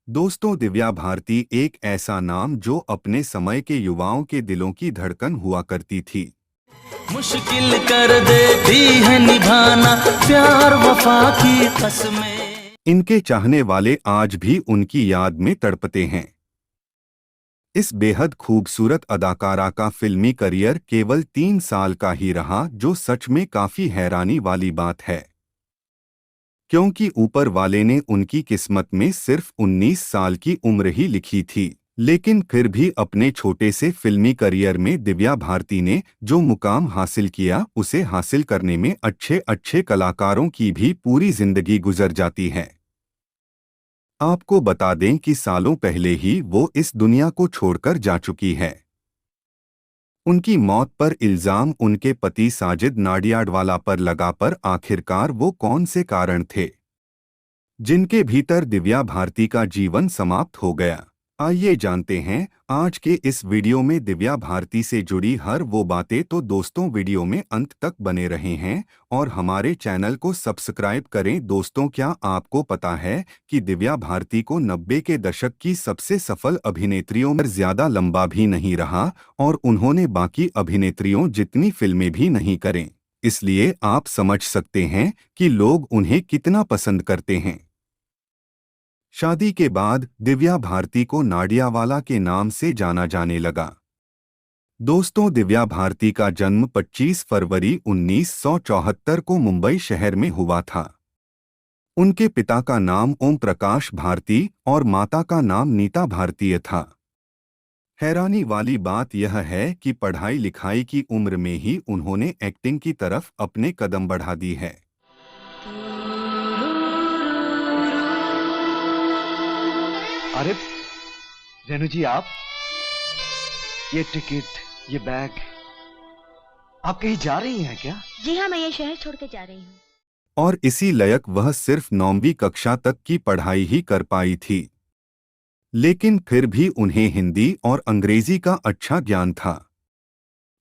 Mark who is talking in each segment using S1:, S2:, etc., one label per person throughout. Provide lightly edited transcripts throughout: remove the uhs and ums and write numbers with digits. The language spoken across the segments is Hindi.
S1: दोस्तों, दिव्या भारती एक ऐसा नाम जो अपने समय के युवाओं के दिलों की धड़कन हुआ करती थी।
S2: मुश्किल कर देती है निभाना प्यार वफा की कसमें।
S1: इनके चाहने वाले आज भी उनकी याद में तड़पते हैं। इस बेहद खूबसूरत अदाकारा का फिल्मी करियर केवल 3 साल का ही रहा, जो सच में काफी हैरानी वाली बात है, क्योंकि ऊपर वाले ने उनकी किस्मत में सिर्फ 19 साल की उम्र ही लिखी थी। लेकिन फिर भी अपने छोटे से फिल्मी करियर में दिव्या भारती ने जो मुकाम हासिल किया, उसे हासिल करने में अच्छे अच्छे कलाकारों की भी पूरी जिंदगी गुजर जाती है। आपको बता दें कि सालों पहले ही वो इस दुनिया को छोड़कर जा चुकी है। उनकी मौत पर इल्जाम उनके पति साजिद नाडियाडवाला पर लगा, पर आखिरकार वो कौन से कारण थे जिनके भीतर दिव्या भारती का जीवन समाप्त हो गया? आइए जानते हैं आज के इस वीडियो में दिव्या भारती से जुड़ी हर वो बातें। तो दोस्तों, वीडियो में अंत तक बने रहे हैं और हमारे चैनल को सब्सक्राइब करें। दोस्तों, क्या आपको पता है कि दिव्या भारती को 90 के दशक की सबसे सफल अभिनेत्रियों में ज्यादा लंबा भी नहीं रहा और उन्होंने बाकी अभिनेत्रियों जितनी फिल्में भी नहीं करें। इसलिए आप समझ सकते हैं कि लोग उन्हें कितना पसंद करते हैं। शादी के बाद दिव्या भारती को नाडियावाला के नाम से जाना जाने लगा। दोस्तों, दिव्या भारती का जन्म 25 फरवरी 1974 को मुंबई शहर में हुआ था। उनके पिता का नाम ओम प्रकाश भारती और माता का नाम नीता भारतीय था। हैरानी वाली बात यह है कि पढ़ाई लिखाई की उम्र में ही उन्होंने एक्टिंग की तरफ अपने कदम बढ़ा दी है।
S3: अरे रेनू जी, आप ये टिकट, ये बैग, आप कहीं जा रही हैं क्या?
S4: जी हाँ, मैं ये शहर छोड़ के जा रही हूँ।
S1: और इसी लायक वह सिर्फ 9वीं कक्षा तक की पढ़ाई ही कर पाई थी। लेकिन फिर भी उन्हें हिंदी और अंग्रेजी का अच्छा ज्ञान था।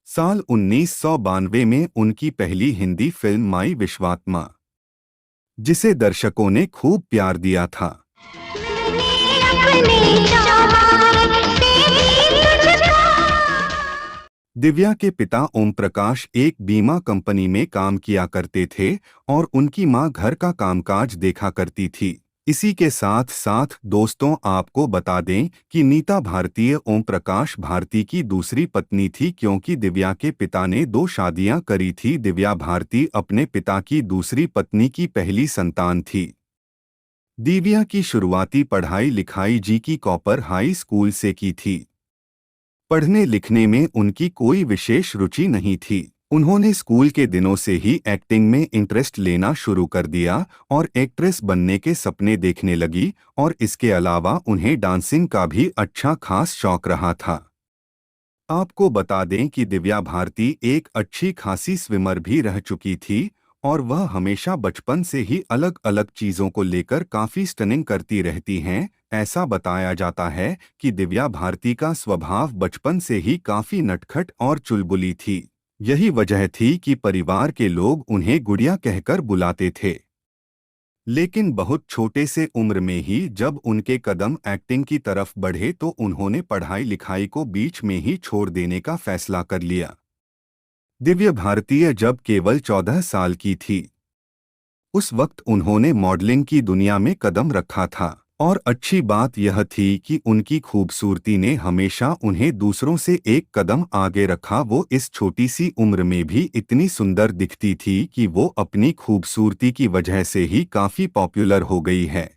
S1: साल 1992 में उनकी पहली हिंदी फिल्म माई विश्वात्मा, जिसे दर्शकों ने खूब प्यार दिया था, दिव्या के पिता ओम प्रकाश एक बीमा कंपनी में काम किया करते थे और उनकी मां घर का कामकाज देखा करती थी। इसी के साथ साथ दोस्तों, आपको बता दें कि नीता भारतीय ओम प्रकाश भारती की दूसरी पत्नी थी, क्योंकि दिव्या के पिता ने 2 शादियां करी थी। दिव्या भारती अपने पिता की दूसरी पत्नी की पहली संतान थी। दिव्या की शुरुआती पढ़ाई लिखाई जी की कॉपर हाई स्कूल से की थी। पढ़ने लिखने में उनकी कोई विशेष रुचि नहीं थी। उन्होंने स्कूल के दिनों से ही एक्टिंग में इंटरेस्ट लेना शुरू कर दिया और एक्ट्रेस बनने के सपने देखने लगी, और इसके अलावा उन्हें डांसिंग का भी अच्छा खास शौक रहा था। आपको बता दें कि दिव्या भारती एक अच्छी खासी स्विमर भी रह चुकी थी और वह हमेशा बचपन से ही अलग अलग चीजों को लेकर काफी स्टनिंग करती रहती हैं। ऐसा बताया जाता है कि दिव्या भारती का स्वभाव बचपन से ही काफी नटखट और चुलबुली थी। यही वजह थी कि परिवार के लोग उन्हें गुड़िया कहकर बुलाते थे। लेकिन बहुत छोटे से उम्र में ही जब उनके कदम एक्टिंग की तरफ बढ़े, तो उन्होंने पढ़ाई लिखाई को बीच में ही छोड़ देने का फैसला कर लिया। दिव्या भारती जब केवल 14 साल की थी, उस वक्त उन्होंने मॉडलिंग की दुनिया में कदम रखा था, और अच्छी बात यह थी कि उनकी खूबसूरती ने हमेशा उन्हें दूसरों से एक कदम आगे रखा। वो इस छोटी सी उम्र में भी इतनी सुंदर दिखती थी कि वो अपनी खूबसूरती की वजह से ही काफी पॉपुलर हो गई है,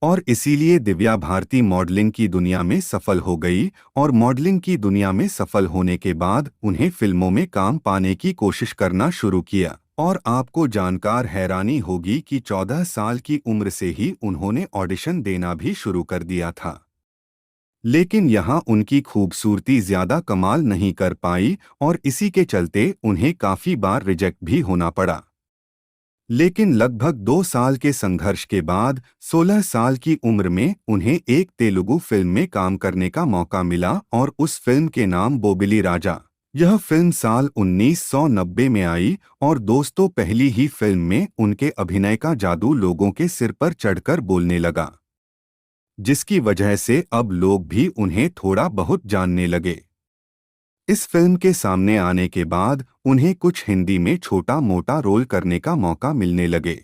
S1: और इसीलिए दिव्या भारती मॉडलिंग की दुनिया में सफल हो गई। और मॉडलिंग की दुनिया में सफल होने के बाद उन्हें फिल्मों में काम पाने की कोशिश करना शुरू किया। और आपको जानकर हैरानी होगी कि 14 साल की उम्र से ही उन्होंने ऑडिशन देना भी शुरू कर दिया था। लेकिन यहाँ उनकी खूबसूरती ज्यादा कमाल नहीं कर पाई और इसी के चलते उन्हें काफी बार रिजेक्ट भी होना पड़ा। लेकिन लगभग 2 साल के संघर्ष के बाद 16 साल की उम्र में उन्हें एक तेलुगु फिल्म में काम करने का मौका मिला, और उस फिल्म के नाम बोबिली राजा। यह फिल्म साल 1990 में आई, और दोस्तों, पहली ही फिल्म में उनके अभिनय का जादू लोगों के सिर पर चढ़कर बोलने लगा। जिसकी वजह से अब लोग भी उन्हें थोड़ा बहुत जानने लगे। इस फिल्म के सामने आने के बाद उन्हें कुछ हिंदी में छोटा मोटा रोल करने का मौका मिलने लगे,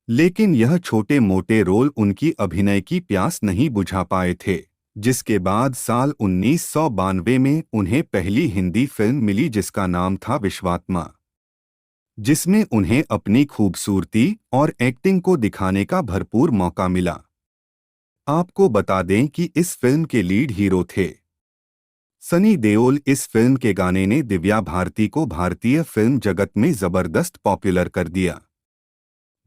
S1: लेकिन यह छोटे मोटे रोल उनकी अभिनय की प्यास नहीं बुझा पाए थे। जिसके बाद साल 1992 में उन्हें पहली हिंदी फिल्म मिली जिसका नाम था विश्वात्मा, जिसमें उन्हें अपनी खूबसूरती और एक्टिंग को दिखाने का भरपूर मौका मिला। आपको बता दें कि इस फिल्म के लीड हीरो थे सनी देओल। इस फिल्म के गाने ने दिव्या भारती को भारतीय फिल्म जगत में जबरदस्त पॉपुलर कर दिया।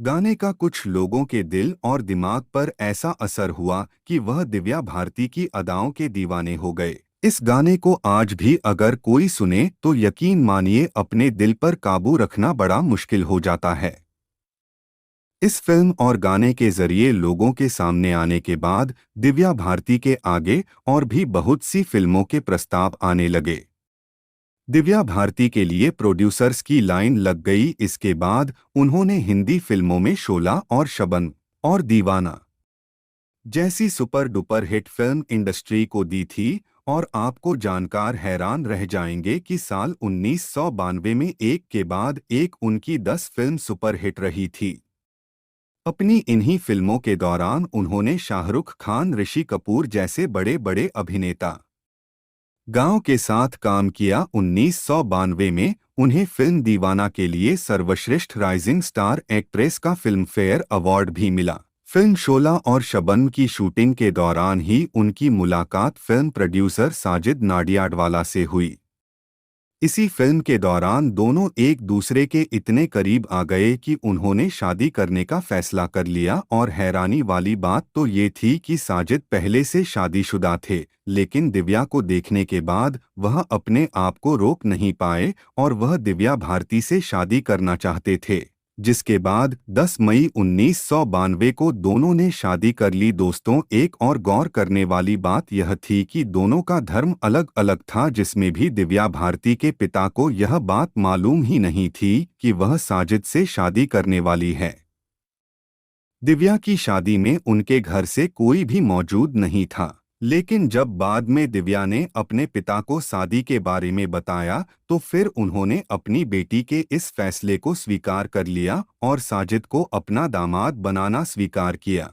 S1: गाने का कुछ लोगों के दिल और दिमाग पर ऐसा असर हुआ कि वह दिव्या भारती की अदाओं के दीवाने हो गए। इस गाने को आज भी अगर कोई सुने तो यकीन मानिए अपने दिल पर काबू रखना बड़ा मुश्किल हो जाता है। इस फिल्म और गाने के जरिए लोगों के सामने आने के बाद दिव्या भारती के आगे और भी बहुत सी फिल्मों के प्रस्ताव आने लगे। दिव्या भारती के लिए प्रोड्यूसर्स की लाइन लग गई। इसके बाद उन्होंने हिंदी फिल्मों में शोला और शबन और दीवाना जैसी super duper hit film industry को दी थी। और आपको जानकार हैरान रह जाएंगे कि साल 1992 में एक के बाद एक उनकी 10 फिल्म सुपर हिट रही थी। अपनी इन्हीं फिल्मों के दौरान उन्होंने शाहरुख खान, ऋषि कपूर जैसे बड़े बड़े अभिनेता गांव के साथ काम किया। 1992 में उन्हें फिल्म दीवाना के लिए सर्वश्रेष्ठ राइजिंग स्टार एक्ट्रेस का फिल्म फेयर अवार्ड भी मिला। फिल्म शोला और शबन की शूटिंग के दौरान ही उनकी मुलाकात फिल्म प्रोड्यूसर साजिद नाडियाडवाला से हुई। इसी फिल्म के दौरान दोनों एक दूसरे के इतने करीब आ गए कि उन्होंने शादी करने का फैसला कर लिया। और हैरानी वाली बात तो ये थी कि साजिद पहले से शादीशुदा थे, लेकिन दिव्या को देखने के बाद वह अपने आप को रोक नहीं पाए और वह दिव्या भारती से शादी करना चाहते थे। जिसके बाद 10 मई 1992 को दोनों ने शादी कर ली। दोस्तों, एक और गौर करने वाली बात यह थी कि दोनों का धर्म अलग अलग था, जिसमें भी दिव्या भारती के पिता को यह बात मालूम ही नहीं थी कि वह साजिद से शादी करने वाली है। दिव्या की शादी में उनके घर से कोई भी मौजूद नहीं था, लेकिन जब बाद में दिव्या ने अपने पिता को शादी के बारे में बताया तो फिर उन्होंने अपनी बेटी के इस फैसले को स्वीकार कर लिया और साजिद को अपना दामाद बनाना स्वीकार किया।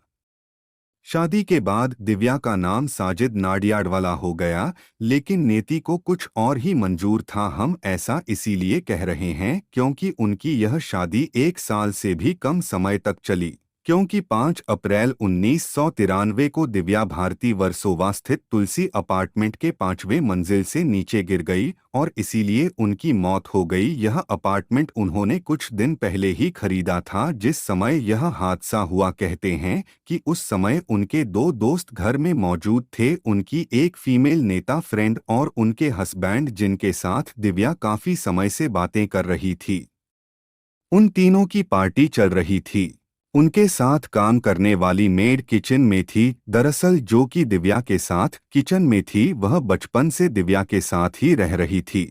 S1: शादी के बाद दिव्या का नाम साजिद नाडियाडवाला हो गया, लेकिन नेति को कुछ और ही मंजूर था। हम ऐसा इसीलिए कह रहे हैं क्योंकि उनकी यह शादी 1 साल से भी कम समय तक चली, क्योंकि 5 अप्रैल 1993 को दिव्या भारती वर्सोवा स्थित तुलसी अपार्टमेंट के 5वें मंजिल से नीचे गिर गई और इसीलिए उनकी मौत हो गई। यह अपार्टमेंट उन्होंने कुछ दिन पहले ही खरीदा था जिस समय यह हादसा हुआ। कहते हैं कि उस समय उनके 2 दोस्त घर में मौजूद थे, उनकी एक फीमेल नेता फ्रेंड और उनके हस्बैंड, जिनके साथ दिव्या काफी समय से बातें कर रही थी। उन तीनों की पार्टी चल रही थी। उनके साथ काम करने वाली मेड किचन में थी। दरअसल जो कि दिव्या के साथ किचन में थी वह बचपन से दिव्या के साथ ही रह रही थी।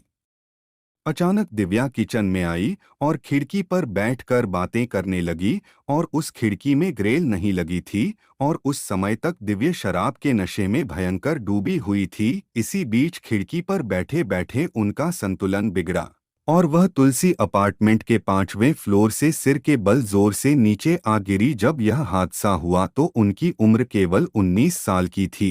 S1: अचानक दिव्या किचन में आई और खिड़की पर बैठकर बातें करने लगी और उस खिड़की में ग्रिल नहीं लगी थी और उस समय तक दिव्या शराब के नशे में भयंकर डूबी हुई थी। इसी बीच खिड़की पर बैठे बैठे उनका संतुलन बिगड़ा और वह तुलसी अपार्टमेंट के 5वें फ्लोर से सिर के बल जोर से नीचे आ गिरी। जब यह हादसा हुआ तो उनकी उम्र केवल 19 साल की थी।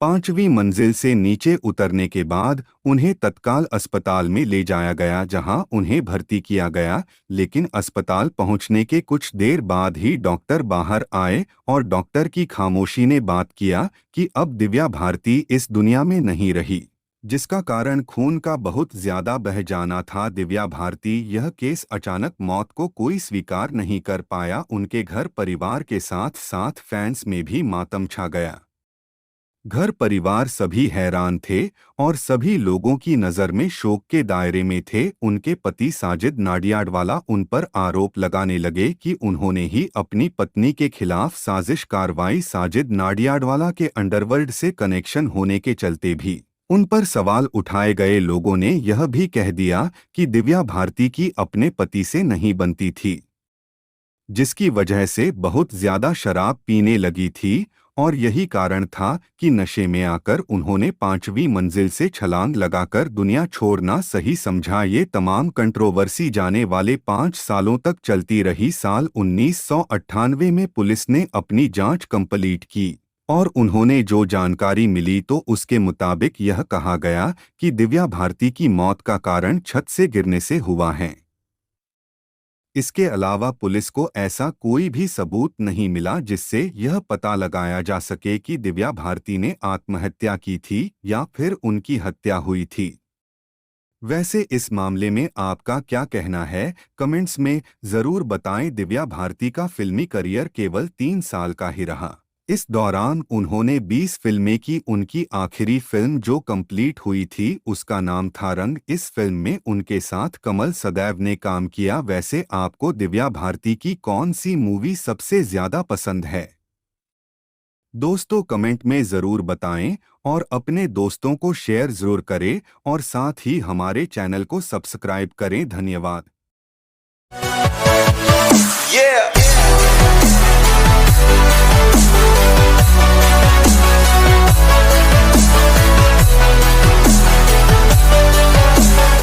S1: 5वीं मंजिल से नीचे उतरने के बाद उन्हें तत्काल अस्पताल में ले जाया गया, जहां उन्हें भर्ती किया गया। लेकिन अस्पताल पहुंचने के कुछ देर बाद ही डॉक्टर बाहर आए और डॉक्टर की खामोशी ने बात किया कि अब दिव्या भारती इस दुनिया में नहीं रही, जिसका कारण खून का बहुत ज्यादा बह जाना था। दिव्या भारती यह केस अचानक मौत को कोई स्वीकार नहीं कर पाया। उनके घर परिवार के साथ साथ फैंस में भी मातम छा गया। घर परिवार सभी हैरान थे और सभी लोगों की नज़र में शोक के दायरे में थे। उनके पति साजिद नाडियाडवाला उन पर आरोप लगाने लगे कि उन्होंने ही अपनी पत्नी के खिलाफ साजिश कार्रवाई। साजिद नाडियाडवाला के अंडरवर्ल्ड से कनेक्शन होने के चलते भी उन पर सवाल उठाए गए। लोगों ने यह भी कह दिया कि दिव्या भारती की अपने पति से नहीं बनती थी। जिसकी वजह से बहुत ज्यादा शराब पीने लगी थी और यही कारण था कि नशे में आकर उन्होंने 5वीं मंजिल से छलांग लगाकर दुनिया छोड़ना सही समझा। ये तमाम कंट्रोवर्सी जाने वाले 5 सालों तक चलती रही। साल 1998 में पुलिस ने अपनी जांच कंप्लीट की और उन्होंने जो जानकारी मिली तो उसके मुताबिक यह कहा गया कि दिव्या भारती की मौत का कारण छत से गिरने से हुआ है। इसके अलावा पुलिस को ऐसा कोई भी सबूत नहीं मिला जिससे यह पता लगाया जा सके कि दिव्या भारती ने आत्महत्या की थी या फिर उनकी हत्या हुई थी। वैसे इस मामले में आपका क्या कहना है, कमेंट्स में जरूर बताएं। दिव्या भारती का फिल्मी करियर केवल 3 साल का ही रहा। इस दौरान उन्होंने 20 फिल्में की। उनकी आखिरी फिल्म जो कंप्लीट हुई थी उसका नाम था रंग। इस फिल्म में उनके साथ कमल सदैव ने काम किया। वैसे आपको दिव्या भारती की कौन सी मूवी सबसे ज्यादा पसंद है? दोस्तों कमेंट में ज़रूर बताएं और अपने दोस्तों को शेयर ज़रूर करें और साथ ही हमारे चैनल को सब्सक्राइब करें। धन्यवाद।